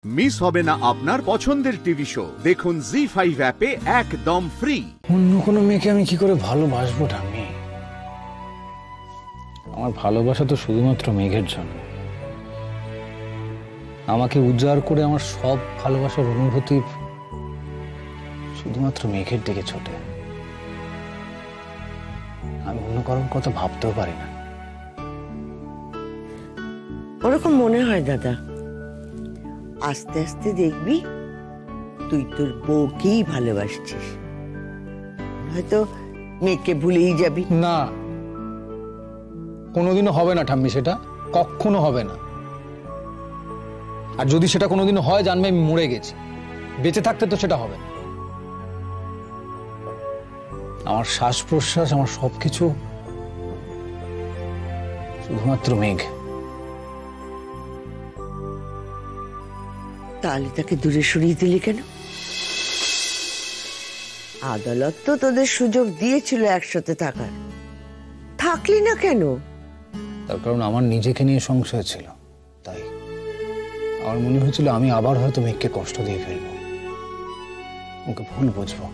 Miss হবে না আপনার পছন্দের টিভি শো। দেখুন জি5 অ্যাপে একদম ফ্রি। অন্য কোনো মেয়েকে আমি কি করে ভালোবাসবো ঠাম্মি? আমার ভালোবাসা তো শুধুমাত্র মেঘের জন্য। আমাকে উজাড় করে আমার সব ভালোবাসার অনুভূতি শুধুমাত্র মেঘের দিকে ছোটে। আমি অন্য কারোর কথা ভাবতেও পারি না। ওরকম মনে হয় দাদা, আস্তে আস্তে দেখবি তুই তোর বউকেই ভালোবাসছিস, হয়তো মেয়েকে ভুলেই যাবি। না, কোনোদিনও হবে না ঠাম্মি, সেটা কখনো হবে না। আর যদি সেটা কোনোদিনও হয় জানবে আমি মরে গেছি। বেঁচে থাকতে তো সেটা হবে না। আমার শ্বাস প্রশ্বাস, আমার সবকিছু শুধুমাত্র মেঘ। তাহলে তাকে দূরে সরিয়ে দিলি কেন? আদালত তো তোদের সুযোগ দিয়েছিল একসাথে থাকার, থাকলি না কেন? তার কারণ আমার নিজেকে নিয়ে সংশয় ছিল। তাই আমার মনে হয়েছিল আমি আবার হয়তো মেঘকে কষ্ট দিয়ে ফেলবো, ওকে ভুল বুঝবো।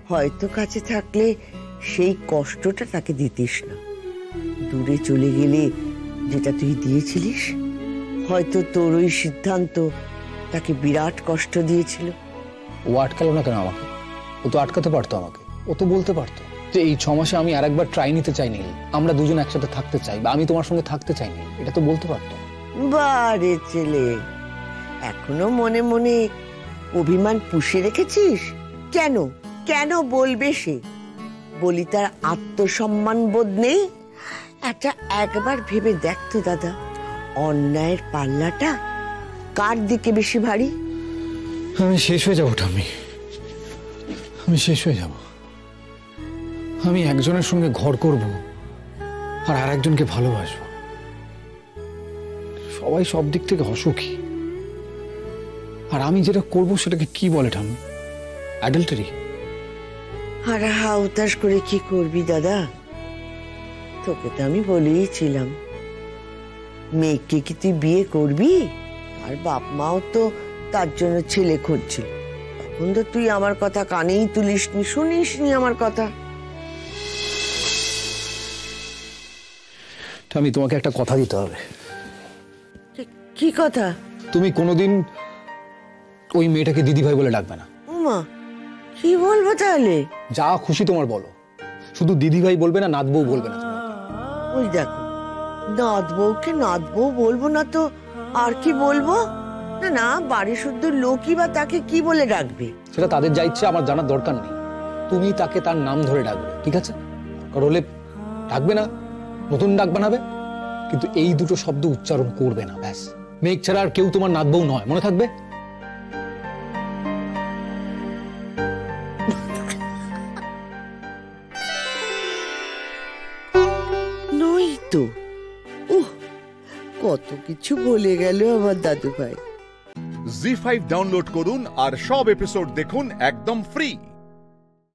হয়তো কাছে থাকলে সেই কষ্টটা তাকে দিতিস না, দূরে চলে গেলে যেটা তুই দিয়েছিলিস, হয়তো তোর ওই সিদ্ধান্ত তাকে বিরাট কষ্ট দিয়েছিল। ও আটকালো না কেন আমাকে? ও তো আটকাতে পারতো আমাকে। ও তো বলতে পারতো যে এই 6 মাসে আমি আরেকবার ট্রাই নিতে চাইনি, আমরা দুজন একসাথে থাকতে চাই, বা আমি তোমার সঙ্গে থাকতে চাইনি। এটা তো বলতে পারতো। বারে ছেলে, এখনো মনে মনে অভিমান পুষে রেখেছিস কেন? কেন বলবে সে? বলি তার আত্মসম্মান বোধ নেই? একবার ভেবে দেখতো দাদা, অন্যায়ের পাল্লাটা কার দিকে বেশি ভারী? আমি শেষ হয়ে যাবো ঠাম্মি, আমি শেষ হয়ে যাব। আমি একজনের সঙ্গে ঘর করব আর আরেকজনকে ভালোবাসবো। সবাই সব দিক থেকে অসুখী, আর আমি যেটা করব সেটাকে কি বলে ঠাম্মি? অ্যাডাল্টারি। আর হাউতাস করে কি করবি দাদা? তোকে তো আমি বলেইছিলাম, মেয়েকে কি তুই বিয়ে করবি? আর বাপ মাও তো তার জন্য ছেলে খুঁজছিল। তখন তো তুই আমার কথা কানেই তুলিসনি, শুনিসনি আমার কথা। আমি তোমাকে একটা কথা দিতে হবে। কি কথা? তুমি কোনোদিন ওই মেয়েটাকে দিদিভাই বলে ডাকবে না। ওমা, কি বলবো তাহলে? যা খুশি তোমার বলো, শুধু দিদিভাই বলবে না, নাত বউ বলবে না। ওই দেখো, নাত বউকে নাত বউ বলবো না তো আর কি বলবো? না না, বাড়ি শুদ্ধ লোকই বা তাকে কি বলে ডাকবে? সেটা তাদের যা ইচ্ছে, আমার জানার দরকার নেই। তুমি তাকে তার নাম ধরে ডাকবে, ঠিক আছে? দরকার হলে ডাকবে না, নতুন ডাক বানাবে, কিন্তু এই দুটো শব্দ উচ্চারণ করবে না, ব্যাস। মেঘ ছাড়া আর কেউ তোমার নাত বউ নয়, মনে থাকবে? নই তো। কত কিছু বলে গেল আমার দাদু ভাই। জি5 ডাউনলোড করুন আর সব এপিসোড দেখুন একদম ফ্রি।